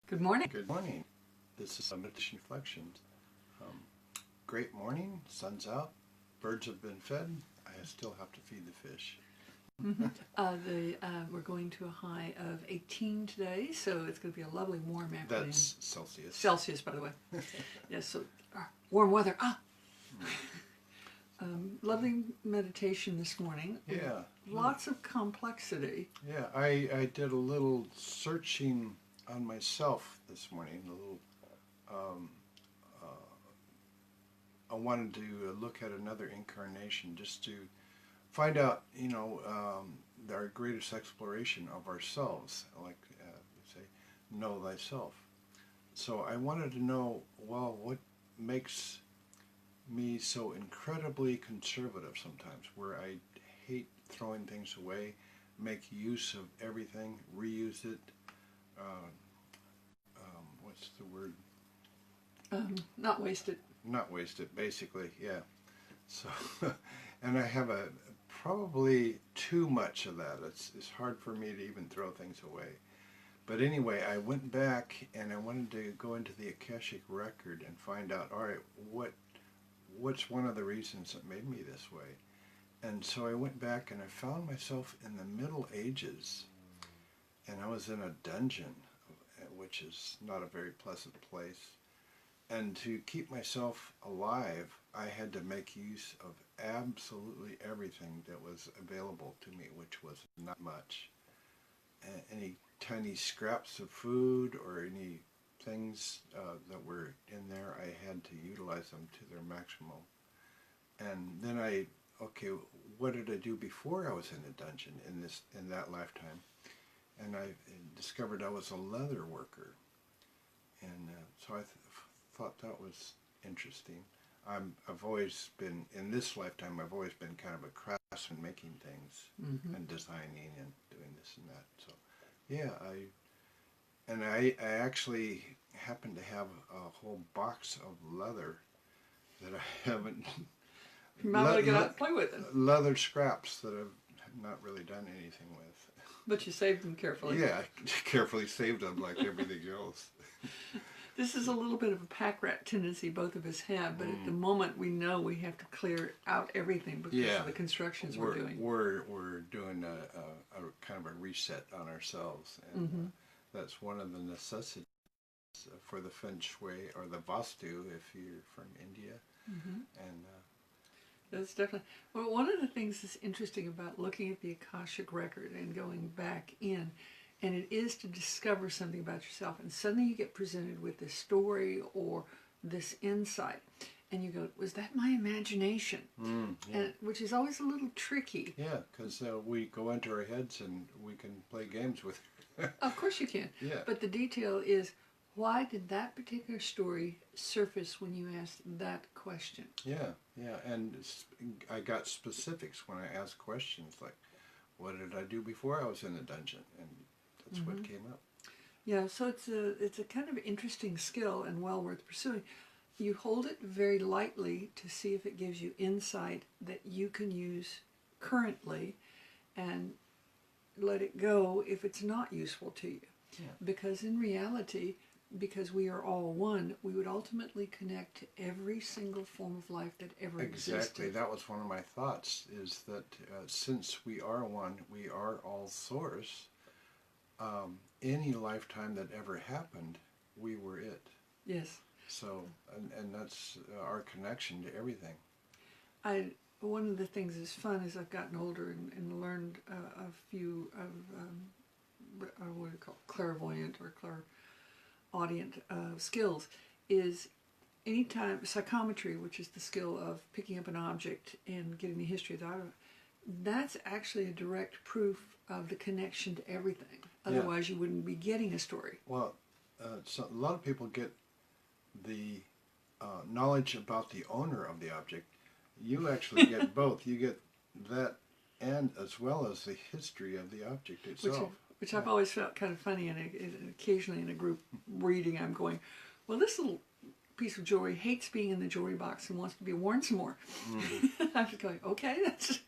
Good morning. Good morning. This is a meditation reflections. Great morning. Sun's out. Birds have been fed. I still have to feed the fish. We're going to a high of 18 today, so it's going to be a lovely warm afternoon. That's Celsius. Celsius, by the way. Yes, so warm weather. Lovely meditation this morning. Yeah. Lots of complexity. Yeah. I did a little searching on myself this morning. I wanted to look at another incarnation just to find out, our greatest exploration of ourselves, like say, know thyself. So I wanted to know, well, what makes me so incredibly conservative sometimes, where I hate throwing things away, make use of everything, reuse it. What's the word? Not wasted. Not waste it, basically, yeah. So, and I have probably too much of that. It's hard for me to even throw things away. But anyway, I went back and I wanted to go into the Akashic record and find out, all right, what's one of the reasons that made me this way? And so I went back and I found myself in the Middle Ages, and I was in a dungeon, which is not a very pleasant place. And to keep myself alive, I had to make use of absolutely everything that was available to me, which was not much. Any tiny scraps of food or any things that were in there, I had to utilize them to their maximum. And then what did I do before I was in the dungeon in that lifetime? And I discovered I was a leather worker. And so I thought that was interesting. I've always been, in this lifetime, I've always been kind of a craftsman, making things and designing and doing this and that. So, yeah, I actually happen to have a whole box of leather that I haven't. You might want to get out and play with them. Leather scraps that I've not really done anything with. But you saved them carefully. Yeah, I carefully saved them like everything else. This is a little bit of a pack rat tendency both of us have, but at the moment we know we have to clear out everything because of the constructions we're doing. We're doing a kind of a reset on ourselves, and that's one of the necessities for the Feng Shui or the Vastu if you're from India. And that's definitely, well, one of the things that's interesting about looking at the Akashic record and going back in, and it is to discover something about yourself, and suddenly you get presented with this story or this insight, and you go, was that my imagination? And which is always a little tricky. Yeah, because we go into our heads and we can play games with it. Of course you can. Yeah. But the detail is, why did that particular story surface when you asked that question? Yeah, and I got specifics when I asked questions like, what did I do before I was in the dungeon? And that's what came up. Yeah, so it's a kind of interesting skill and well worth pursuing. You hold it very lightly to see if it gives you insight that you can use currently, and let it go if it's not useful to you. Yeah. Because in reality, because we are all one, we would ultimately connect to every single form of life that ever existed. Exactly. That was one of my thoughts, is that since we are one, we are all source. Any lifetime that ever happened, we were it. Yes. So, and that's our connection to everything. One of the things that's fun as I've gotten older and learned a few of what do you call it, clairvoyant or clairaudient skills, is anytime psychometry, which is the skill of picking up an object and getting the history of the object, that's actually a direct proof of the connection to everything. Otherwise, you wouldn't be getting a story. Well, so a lot of people get the knowledge about the owner of the object. You actually get both. You get that, and as well as the history of the object itself. Which I've always felt kind of funny, and occasionally in a group reading, I'm going, well, this little piece of jewelry hates being in the jewelry box and wants to be worn some more. I'm just going, okay, that's...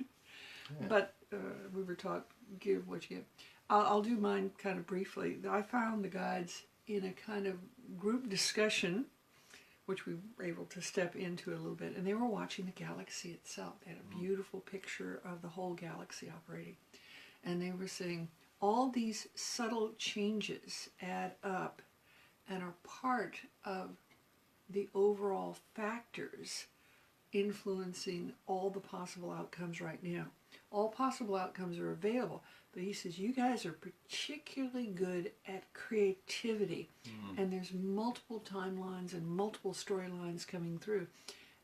Yeah. But we were taught, give what you get. I'll do mine kind of briefly. I found the guides in a kind of group discussion, which we were able to step into a little bit, and they were watching the galaxy itself. They had a beautiful picture of the whole galaxy operating, and they were saying all these subtle changes add up and are part of the overall factors influencing all the possible outcomes right now. All possible outcomes are available, but he says you guys are particularly good at creativity, and there's multiple timelines and multiple storylines coming through,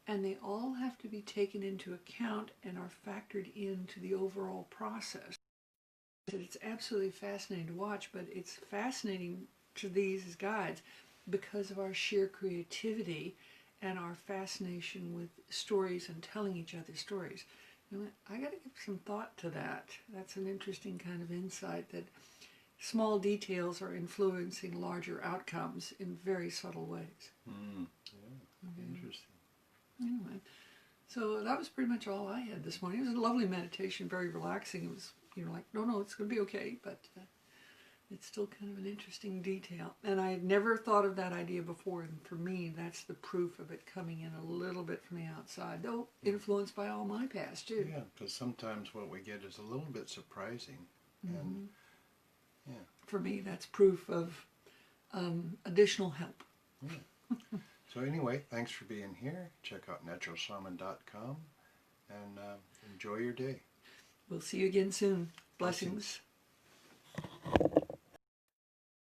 and they all have to be taken into account and are factored into the overall process. It's absolutely fascinating to watch, but it's fascinating to these as guides because of our sheer creativity and our fascination with stories and telling each other stories. You know, I got to give some thought to that. That's an interesting kind of insight, that small details are influencing larger outcomes in very subtle ways. Yeah, interesting. Anyway, so that was pretty much all I had this morning. It was a lovely meditation, very relaxing. It was, like, no, it's going to be okay, but it's still kind of an interesting detail. And I had never thought of that idea before, and for me, that's the proof of it coming in a little bit from the outside, though influenced by all my past, too. Yeah, because sometimes what we get is a little bit surprising. And, yeah. For me, that's proof of additional help. Yeah. So anyway, thanks for being here. Check out naturalshaman.com and enjoy your day. We'll see you again soon. Blessings.